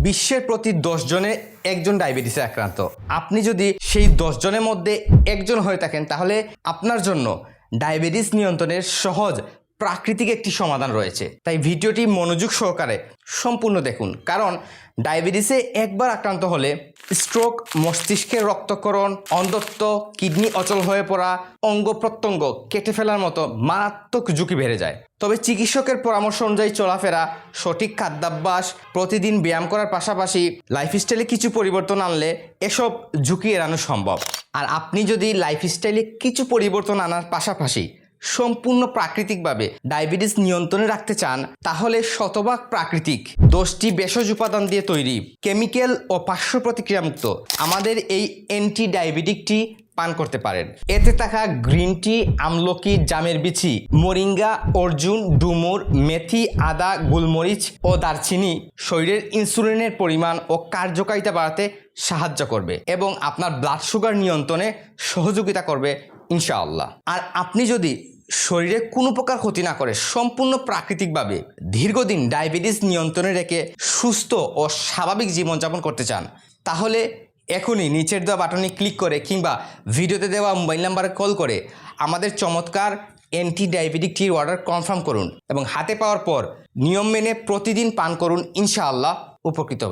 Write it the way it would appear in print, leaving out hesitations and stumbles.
বিশ্বের প্রতি 10 জনে একজন ডায়াবেটিসে আক্রান্ত। আপনি যদি সেই 10 জনের মধ্যে একজন হয়ে থাকেন তাহলে আপনার জন্য ডায়াবেটিস নিয়ন্ত্রণের সহজ প্রাকৃতিক একটি সমাধান রয়েছে। তাই ভিডিওটি মনোযোগ সহকারে সম্পূর্ণ দেখুন, কারণ ডায়াবেটিসে একবার আক্রান্ত হলে স্ট্রোক, মস্তিষ্কের রক্তক্ষরণ, অন্ধত্ব, কিডনি অচল হয়ে পড়া, অঙ্গ প্রত্যঙ্গ কেটে ফেলার মতো মারাত্মক ঝুঁকি বেড়ে যায়। তবে চিকিৎসকের পরামর্শ অনুযায়ী চলাফেরা, সঠিক খাদ্যাভ্যাস, প্রতিদিন ব্যায়াম করার পাশাপাশি লাইফস্টাইলে কিছু পরিবর্তন আনলে এসব ঝুঁকি এড়ানো সম্ভব। আর আপনি যদি লাইফস্টাইলে কিছু পরিবর্তন আনার পাশাপাশি সম্পূর্ণ প্রাকৃতিকভাবে ডায়াবেটিস নিয়ন্ত্রণে রাখতে চান, তাহলে শতভাগ প্রাকৃতিক 10টি ভেষজ উপাদান দিয়ে তৈরি, কেমিক্যাল ও পার্শ্ব প্রতিক্রিয়ামুক্ত আমাদের এই অ্যান্টি ডায়াবেটিকটি পান করতে পারেন। এতে থাকা গ্রিন টি, আমলকি, জামের বিচি, মোরিঙ্গা, অর্জুন, ডুমুর, মেথি, আদা, গোলমরিচ ও দারচিনি শরীরের ইনসুলিনের পরিমাণ ও কার্যকারিতা বাড়াতে সাহায্য করবে এবং আপনার ব্লাড সুগার নিয়ন্ত্রণে সহযোগিতা করবে ইনশাআল্লাহ। আর আপনি যদি শরীরে কোনো প্রকার ক্ষতি না করে সম্পূর্ণ প্রাকৃতিকভাবে দীর্ঘদিন ডায়াবেটিস নিয়ন্ত্রণে রেখে সুস্থ ও স্বাভাবিক জীবনযাপন করতে চান, তাহলে এখনই নিচের দেওয়া বাটনে ক্লিক করে কিংবা ভিডিওতে দেওয়া মোবাইল নাম্বারে কল করে আমাদের চমৎকার অ্যান্টি ডায়াবেটিক টির অর্ডার কনফার্ম করুন এবং হাতে পাওয়ার পর নিয়ম মেনে প্রতিদিন পান করুন, ইনশাআল্লাহ উপকৃত হবে।